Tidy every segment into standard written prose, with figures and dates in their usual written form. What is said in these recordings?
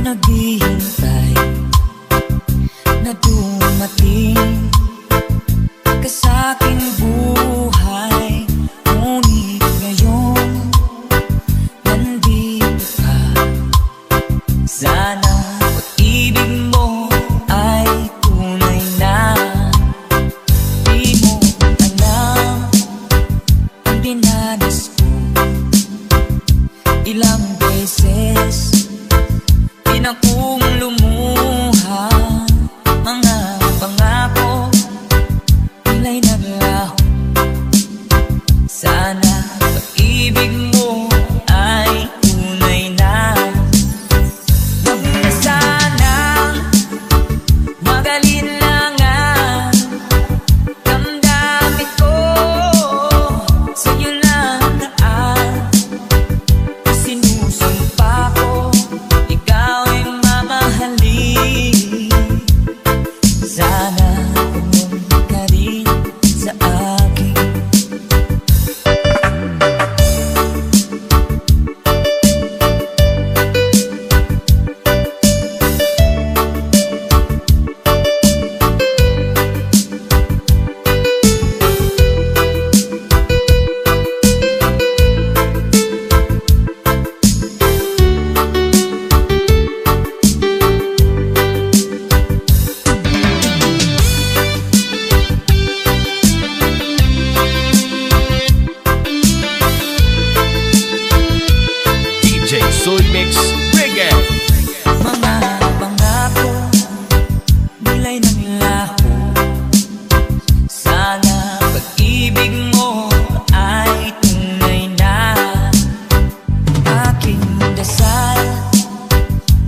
naghihintay na dumating ka sa aking buhay. Ngunit ngayon nandito ka. Sana pag-ibig mo ay tunay na. Di mo alam ang dinanas ko. Ilang beses pinakong lumuha. Mga pangako nila'y naglaho. Sana pag-ibig mo ay tunay na. Huwag na sanang magalinlangan. Damdamin ko sa'yo lang naan. Sinusumpa ko ikaw ay mamahalin. Sana pumunta ka rin sa akin. DJ Soy Mix Reggae. Mga pangako nila'y nanglaho. Sana pag-ibig mo ay tunay na. Aking dasal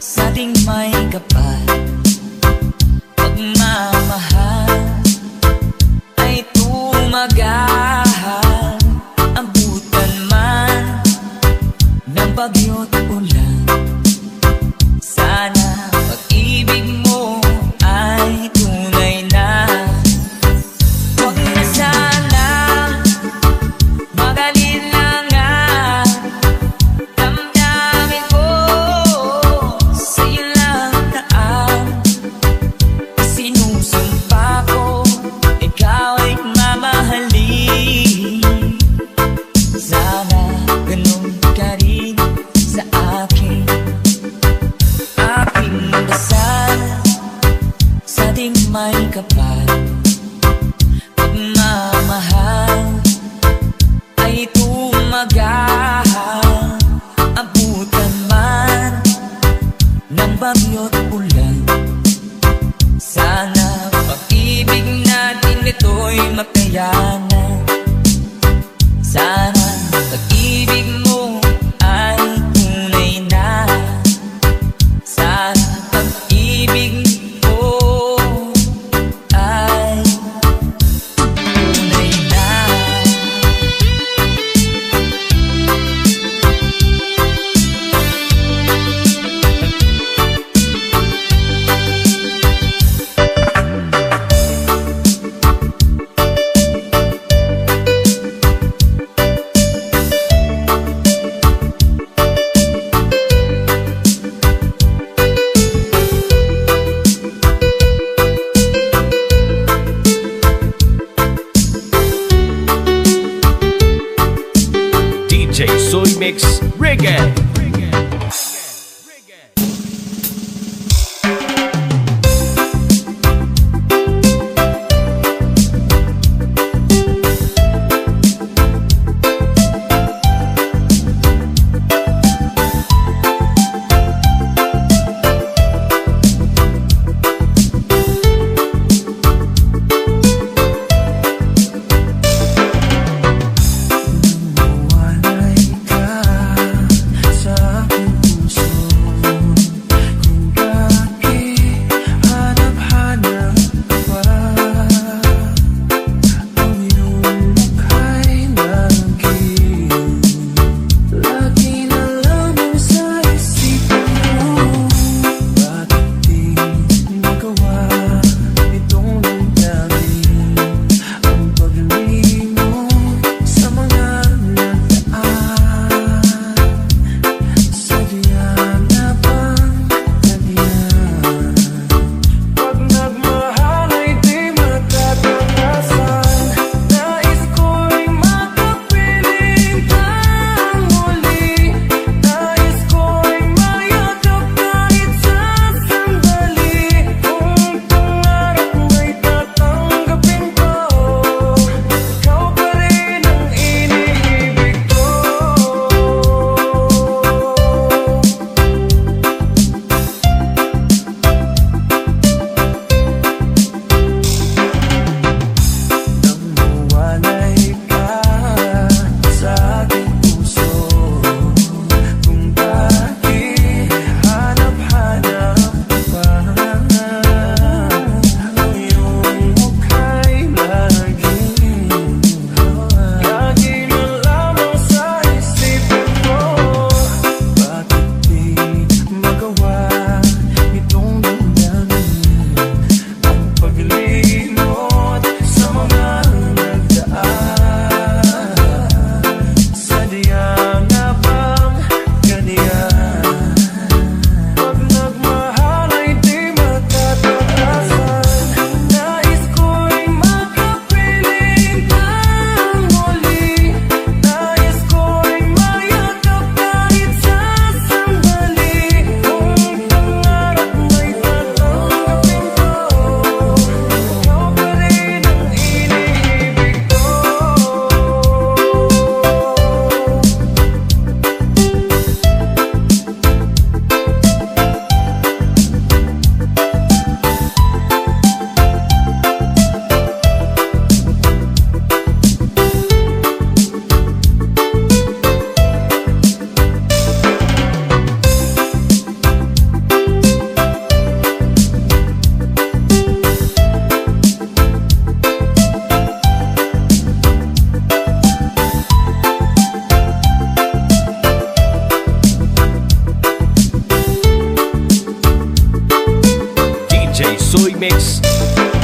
sa ating may kapal. Pagmamahal ay tumagahal. Abutan man ng bagyo't ulan. Sana pag-ibig mo ay tunay na. Huwag na sanang magalinlangan. Damdamin ko sa'yo lang naan. Sinusumpa ko ikaw ay mamahalin. Sana ganun ka rin sa akin. Aking dasal sa ating may kapal. Pagmamahal ay tumagahal. Abutan man ng bagyo't ulan. Sana pag-ibig natin ito'y makayanan. Sana pag-ibig mo ay tunay na. Sana pag-ibig mo ay tunay na. DJ Soy Mix Reggae. Walay ka sa Soy Mix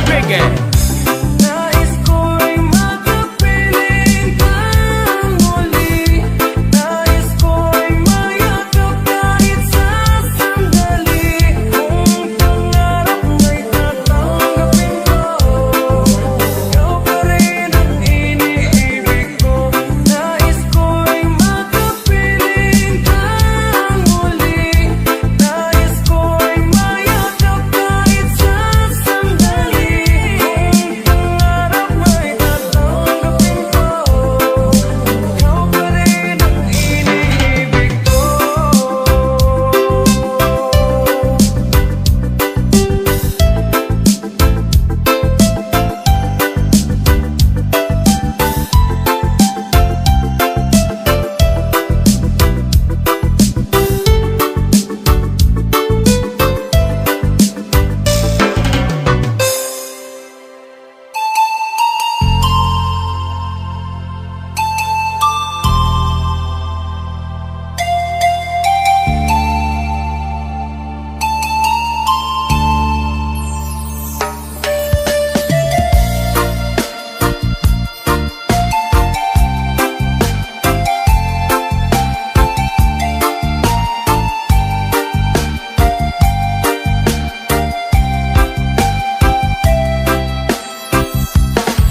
Reggae. Nais ko'y makapiling kang muli. Nais ko'y mayakap kahit sa sandali. Kung pangarap mo'y tatanggapin ko, ikaw pa rin ang iniibig ko. Nais ko'y makapiling kang muli. Nais ko'y mayakap kahit sa sandali. Kung pangarap mo'y tatanggapin ko, ikaw pa rin ang iniibig ko.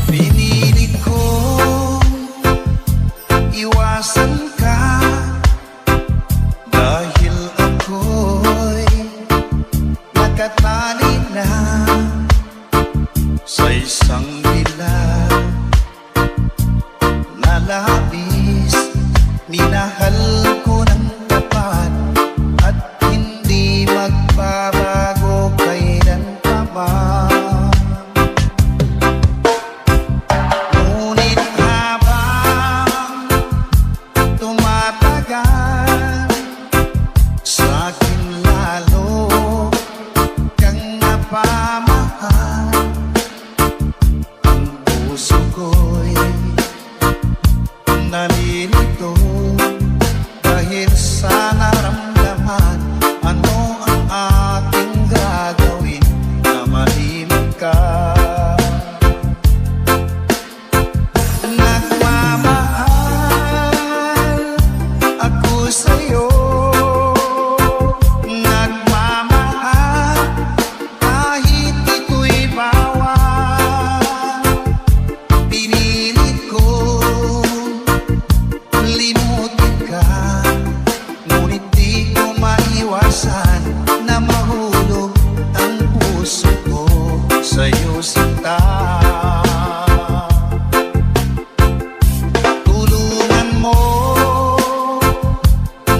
Pinili ko iwasan ka dahil ako'y nakatali na sa isang dilag na labis. Minahal ko ng tapat at hindi magbabago kailan pa man. Ngunit habang tumatagal, sa'kin lalo kang napamahal. Ang puso ko'y nalilito dahil sa naramdaman. Ano ang ating gagawin na malimit ka? Nagmamahal ako sa'yo, nagmamahal kahit ito'y bawal. Pinilit ko limutin ka, ngunit di ko maiwasan na mahulog ang puso ko sa'yo, sinta. Tulungan mo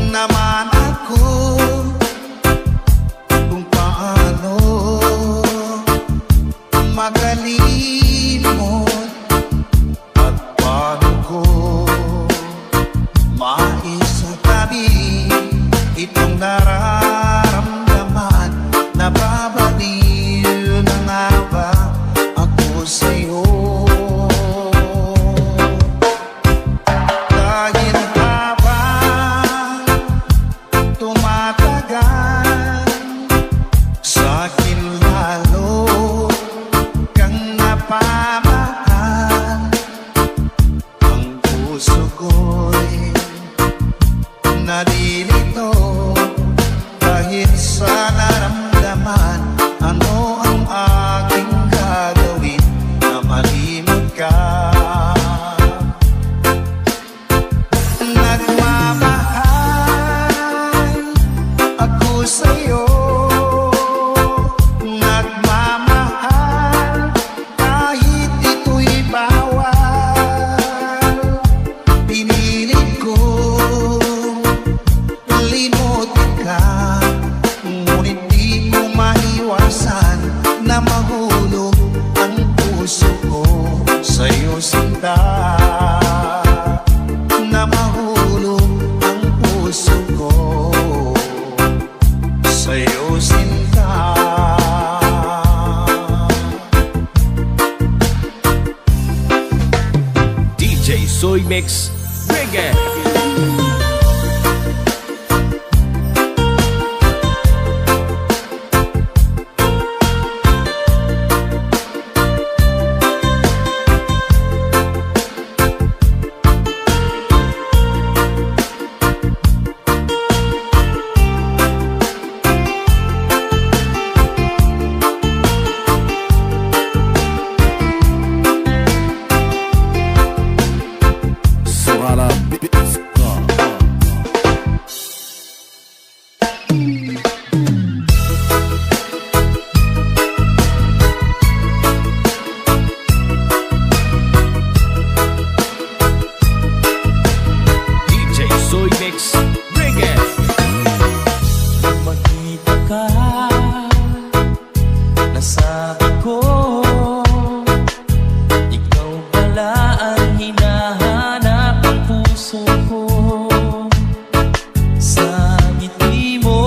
naman ako kung paano makalimot at paano ko maisatabi itong nararamdaman. Nababaliw na nga ba ako sa'yo? Dahil habang tumatagal, sa'kin lalo kang napamahal. Ang puso ko'y nalilito dahil sa naramdaman. Ano ang aking gagawin na malimot ka? Nagmamahal ako sa'yo, nagmamahal kahit ito'y bawal. Pinilit ko limutin ka, ngunit di ko maiwasan na mahulog ang puso ko sa'yo, sinta. Na mahulog ang puso ko sa'yo, sinta. DJ Soy Mix Reggae. DJ Soy Mix Reggae. Makita ka, nasabi ko, ikaw pala ang hinahanap ng puso ko. Sa ngiti mo,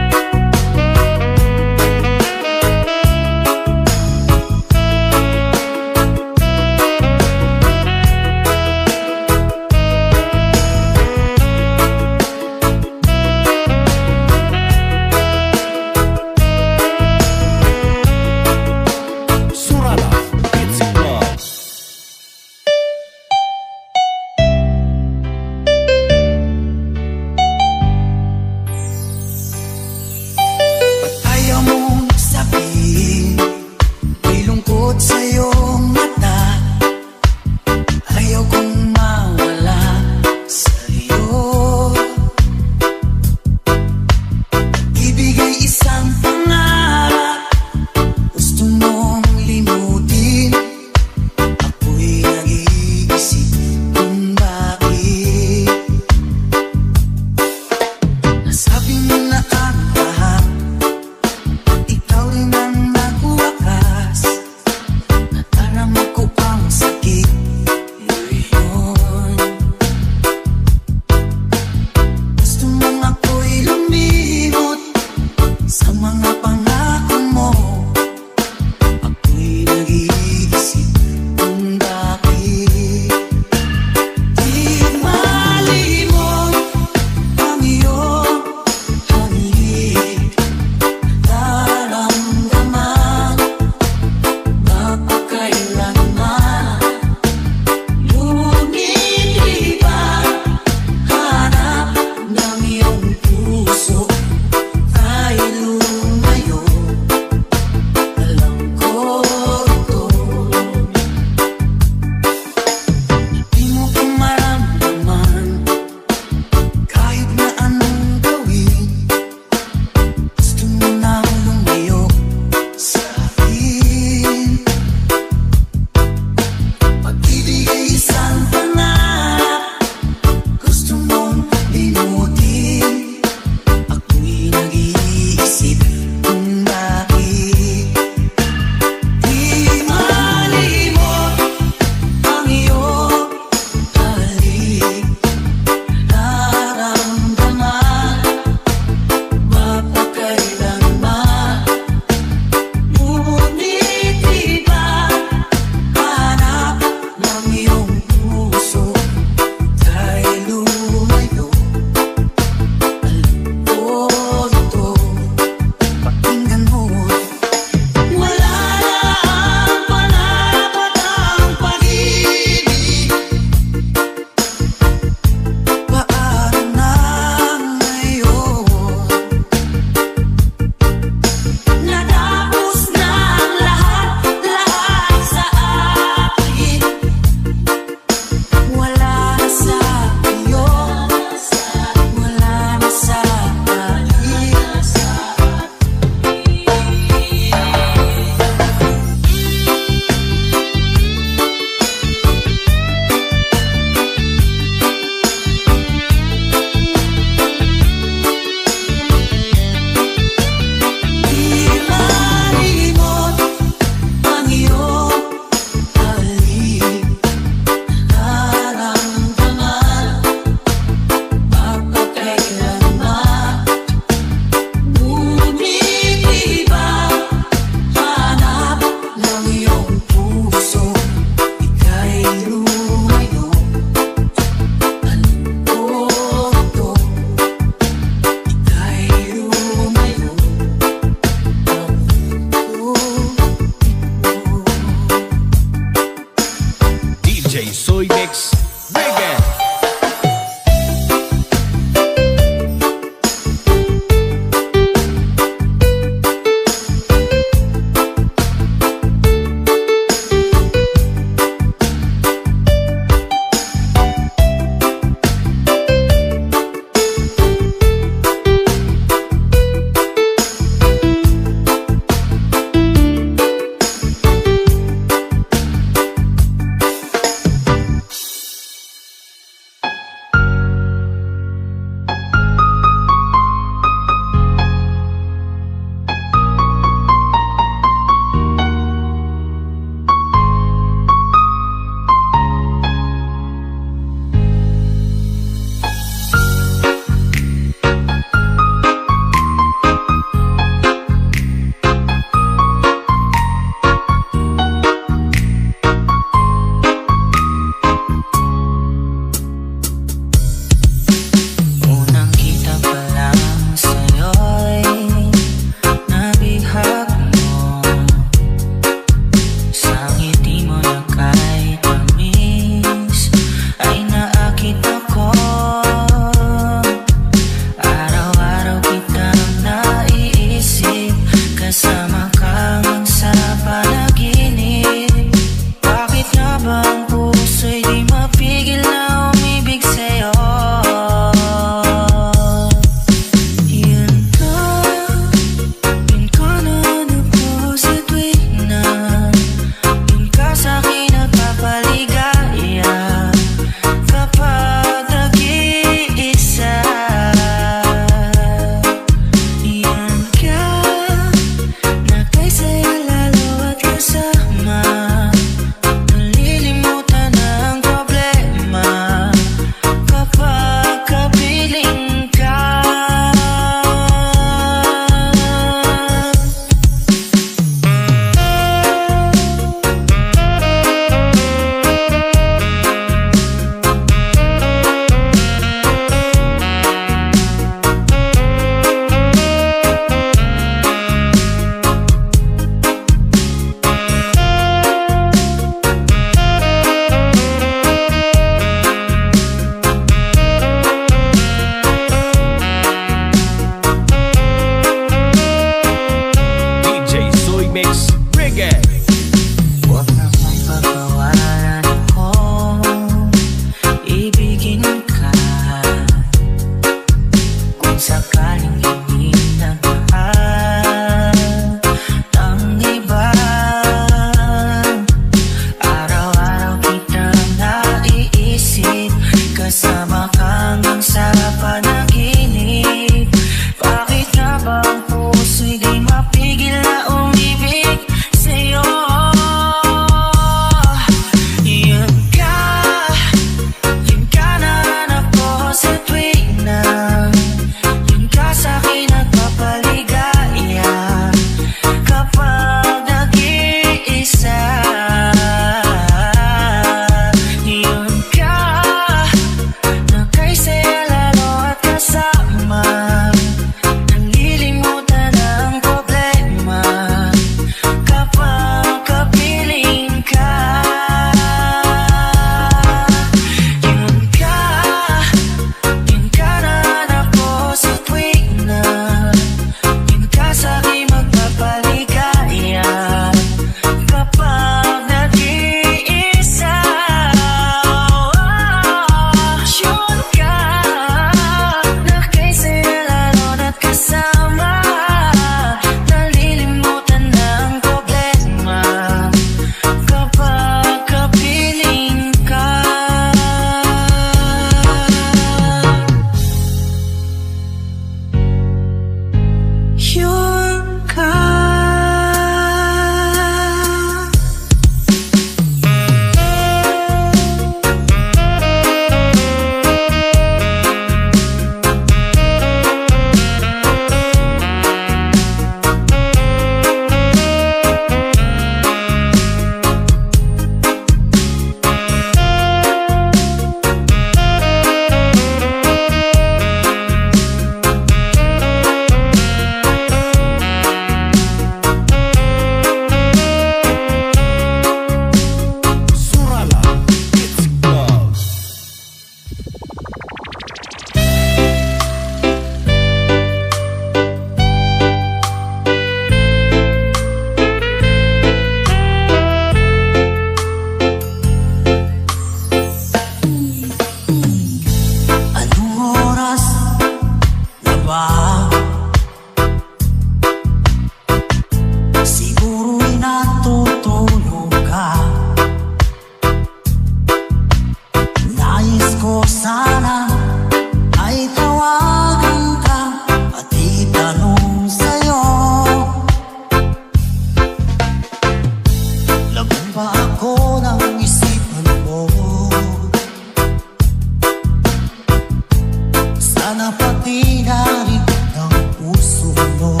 Sana pati narinig ng puso mo.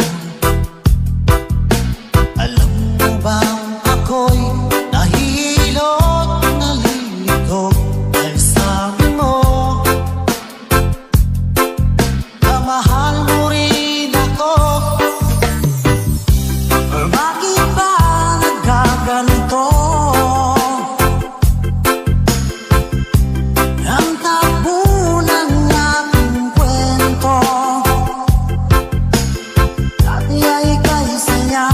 Alam mo bang ako'y nahihilot, nalilito dahil sabi mo na mahal mo rin ako. Or bakit ba nagkaganito? Ang takbo ng aking kwento, dati ay ika'y saya,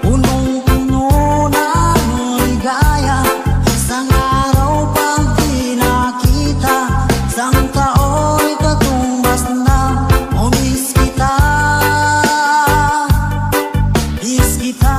punong-puno ng ligaya. Isang araw pang di nakita, isang tao'y katumbas na. Oh, miss kita, miss kita.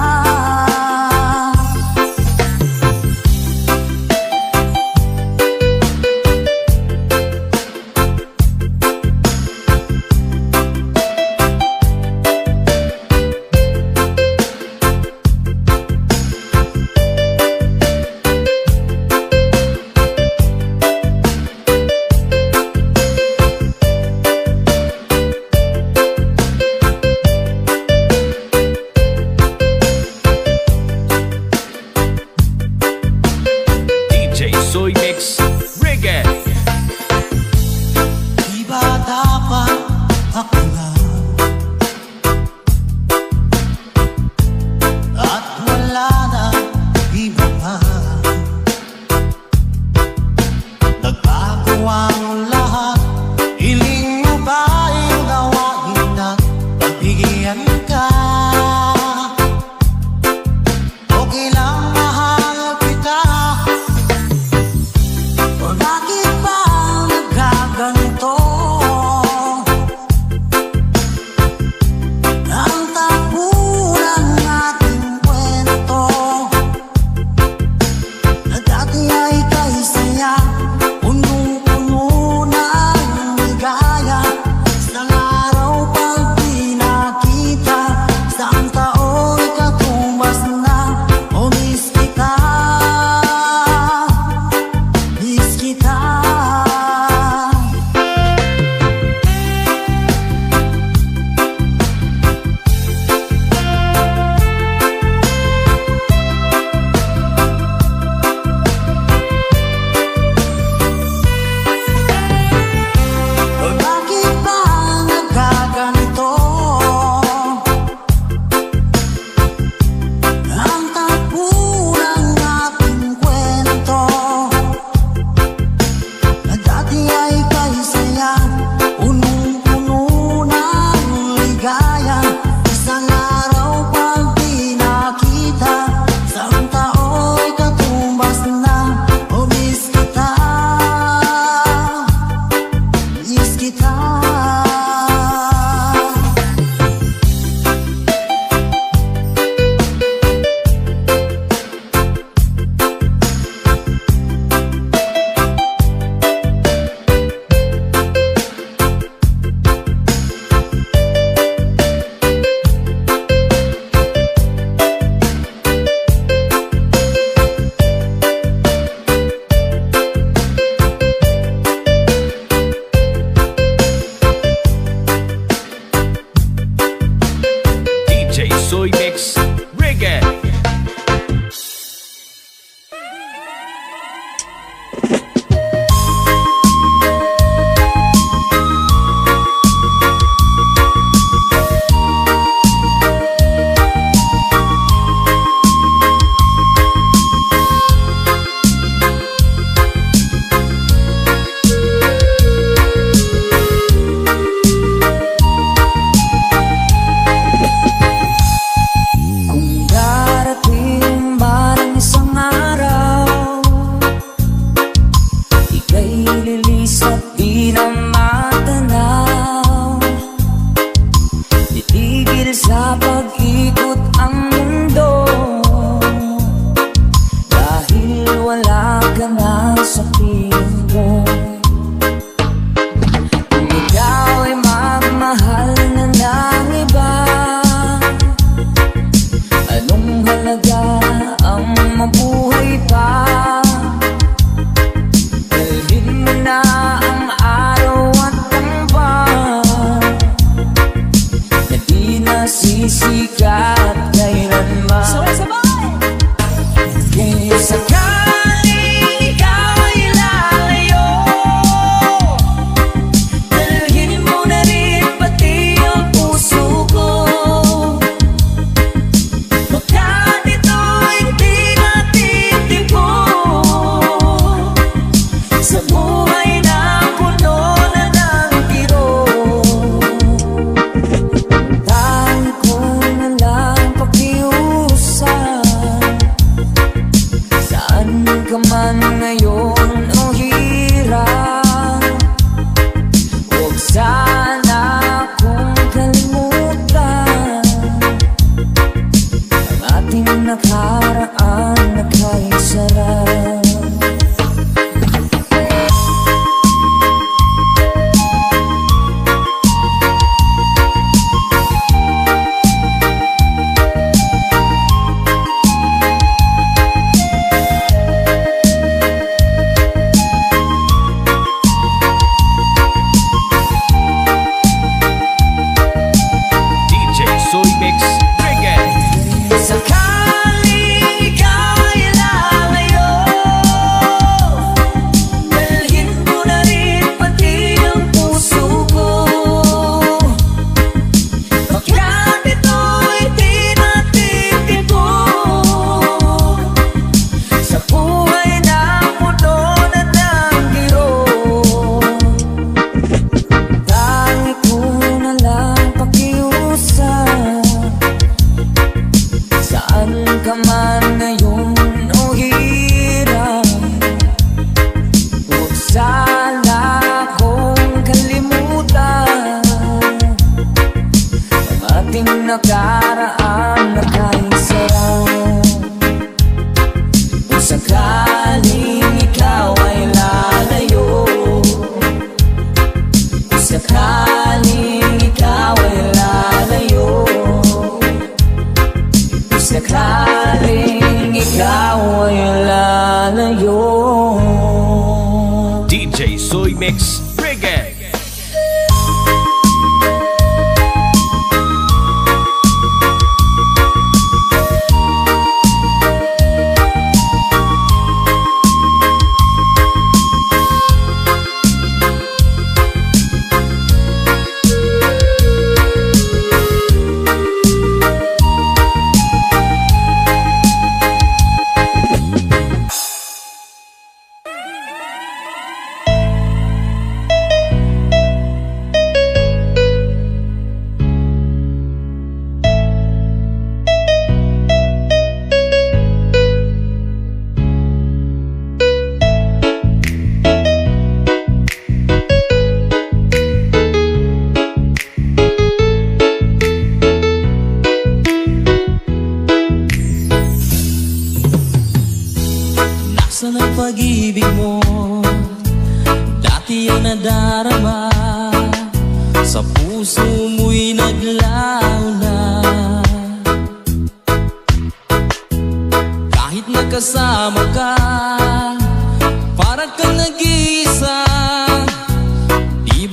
DJ Soy Mix Reggae. Di ba dapat ako lang at wala na iba pa? Nagbago ang lahat, hiling mo ba'y gawain at pagbigyan ka? Okay lang, mahal kita. O bakit ba nagkaganito? Ang takbo ng ating kwento, na dati ay ika'y saya, punong-puno ng ligaya. Isang araw pang di nakita, isang tao'y katumbas na. Oh, miss kita, miss kita. O bakit ba nagkaganito? Ang takbo ng ating kwento, na dati ay ika'y saya, punong-puno ng ligaya. Isang araw pang di nakita, isang tao'y katumbas na. Oh, miss kita, miss kita.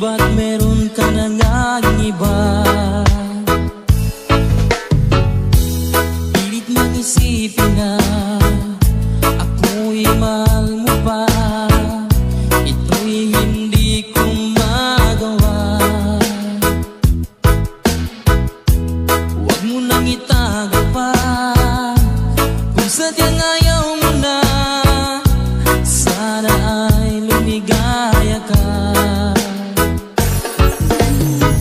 ba't meron ka na nga'ng iba? Pilit mang isipin na ako'y mahal mo pa. Ito'y hindi ko magawa. Huwag mo nang itago pa kung sadyang ayaw mo na. Sana ay lumigaya ka.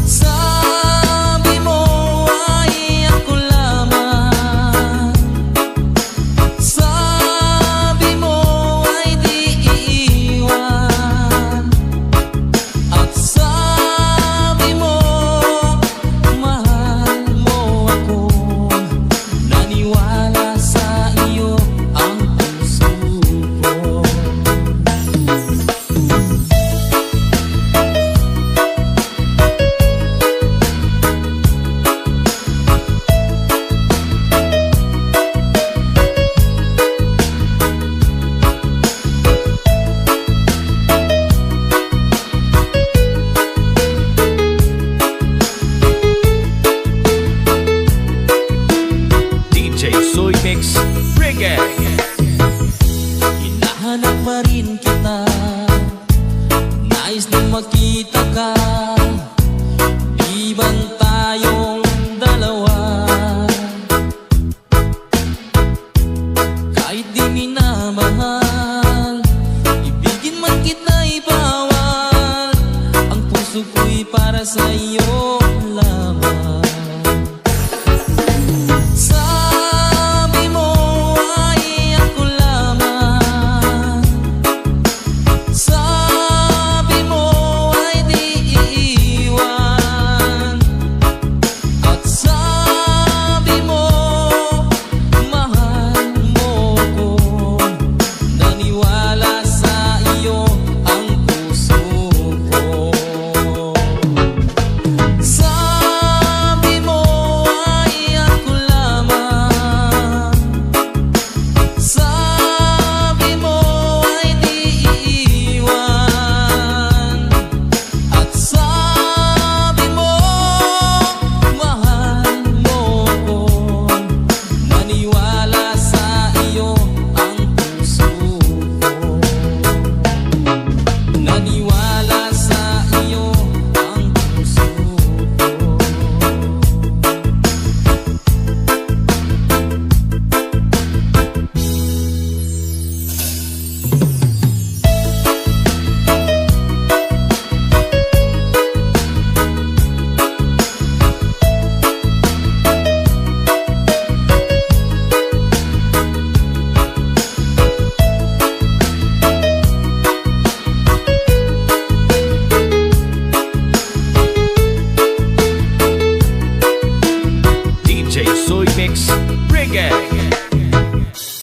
Sabi mo ay ako lamang. Sabi mo ay di iiwan. At sabi mo mahal mo ako. Naniwala sa iyo ang puso ko. DJ Soy Mix Reggae. Hinahanap pa rin kita, nais na makita ka. Di ba tayong dalawa? Kahit di minamahal, ibigin man kita'y bawal. Ang puso ko'y para sa iyo lamang.